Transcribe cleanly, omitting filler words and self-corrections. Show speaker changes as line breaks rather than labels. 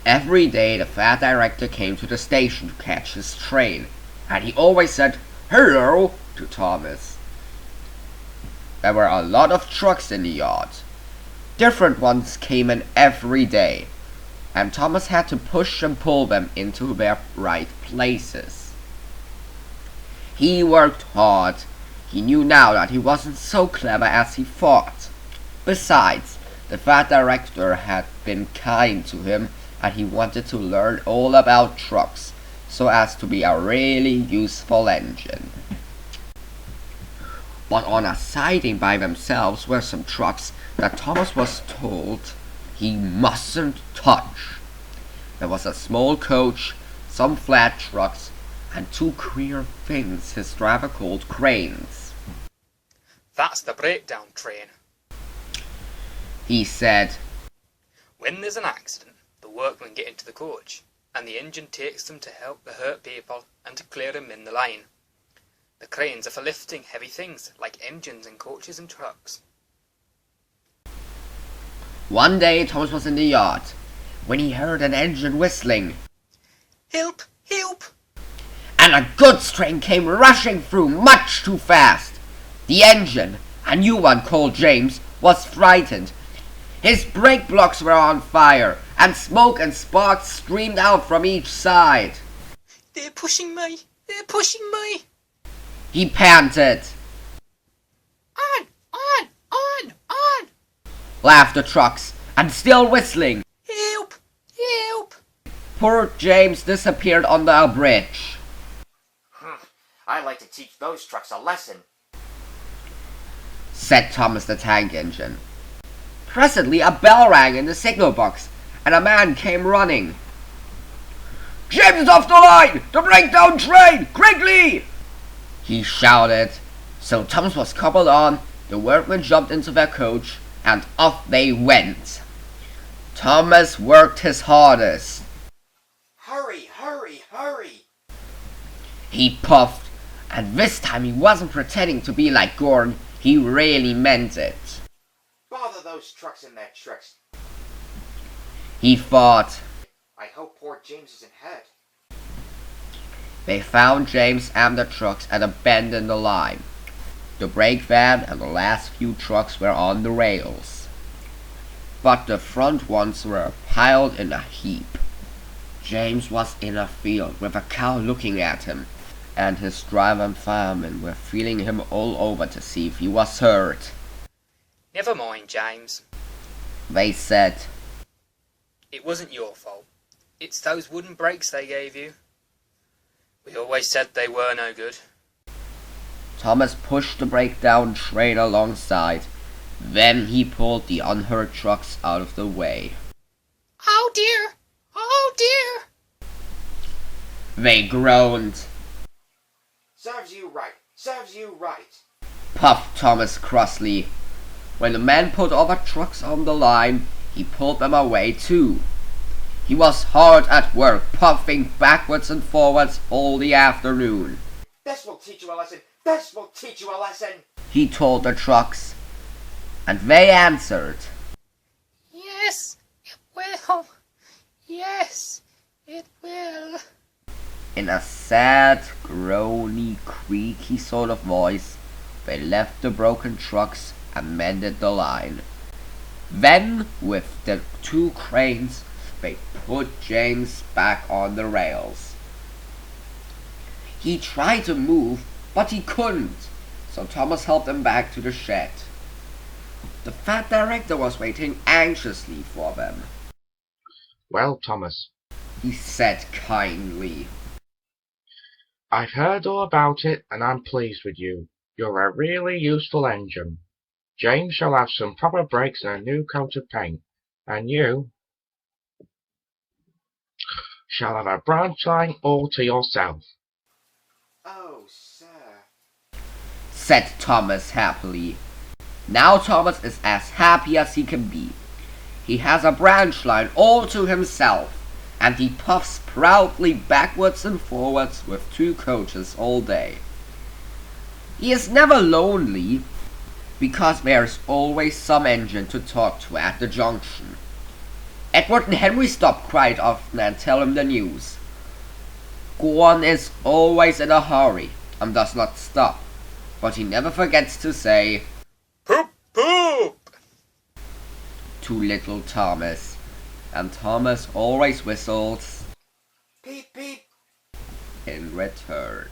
Every day the fat director came to the station to catch his train, and he always said, "Hello," to Thomas. There were a lot of trucks in the yard. Different ones came in every day, and Thomas had to push and pull them into their right places. He worked hard. He knew now that he wasn't so clever as he thought. Besides, the fat director had been kind to him, and he wanted to learn all about trucks so as to be a really useful engine. But on a siding by themselves were some trucks that Thomas was told he mustn't touch. There was a small coach, some flat trucks, and two queer things his driver called cranes.
"That's the breakdown train,"
he said.
"When there's an accident, the workmen get into the coach, and the engine takes them to help the hurt people and to clear them in the line. The cranes are for lifting heavy things like engines in coaches and trucks."
One day Thomas was in the yard when he heard an engine whistling.
"Help! Help!"
And a goods train came rushing through much too fast. The engine, a new one called James, was frightened. His brake blocks were on fire, and smoke and sparks streamed out from each side.
"They're pushing me! They're pushing me!"
He panted.
"On! On! On! On!"
Laughed the trucks, and still whistling.
"Help! Help!"
Poor James disappeared under a bridge.
"I'd like to teach those trucks a lesson,"
said Thomas the tank engine. Presently a bell rang in the signal box, and a man came running. "James is off the line! The breakdown train! Quickly!" he shouted. So Thomas was coupled on, the workmen jumped into their coach, and off they went. Thomas worked his hardest.
"Hurry, hurry, hurry!"
He puffed, and this time he wasn't pretending to be like Gordon, he really meant it.
"Bother those trucks and their tricks.
He thought.
I hope poor James isn't hurt."
They found James and the trucks at a bend in the line. The brake van and the last few trucks were on the rails, but the front ones were piled in a heap. James was in a field with a cow looking at him, and his driver and fireman were feeling him all over to see if he was hurt.
"Never mind, James,"
they said.
"It wasn't your fault. It's those wooden brakes they gave you. We always said they were no good."
Thomas pushed the breakdown train alongside. Then he pulled the unhurt trucks out of the way.
"Oh dear! Oh dear!"
They groaned.
"Serves you right, serves you right."
Puffed Thomas crossly. When the man put other trucks on the line, he pulled them away too. He was hard at work, puffing backwards and forwards all the afternoon.
"This will teach you a lesson, this will teach you a lesson,"
he told the trucks, and they answered.
"Yes, it will. Yes, it will."
In a sad, groany, creaky sort of voice, they left the broken trucks and mended the line. Then, with the two cranes, they put James back on the rails. He tried to move, but he couldn't, so Thomas helped him back to the shed. The fat director was waiting anxiously for them.
"Well, Thomas,"
he said kindly,
"I've heard all about it, and I'm pleased with you. You're a really useful engine. James shall have some proper brakes and a new coat of paint, and you shall have a branch line all to yourself."
"Oh, sir,"
said Thomas happily. Now Thomas is as happy as he can be. He has a branch line all to himself, and he puffs proudly backwards and forwards with two coaches all day. He is never lonely, because there's always some engine to talk to at the junction. Edward and Henry stop quite often and tell him the news. Gorn is always in a hurry and does not stop, but he never forgets to say
Poop, poop!
to little Thomas, and Thomas always whistles
Peep, peep.
in return.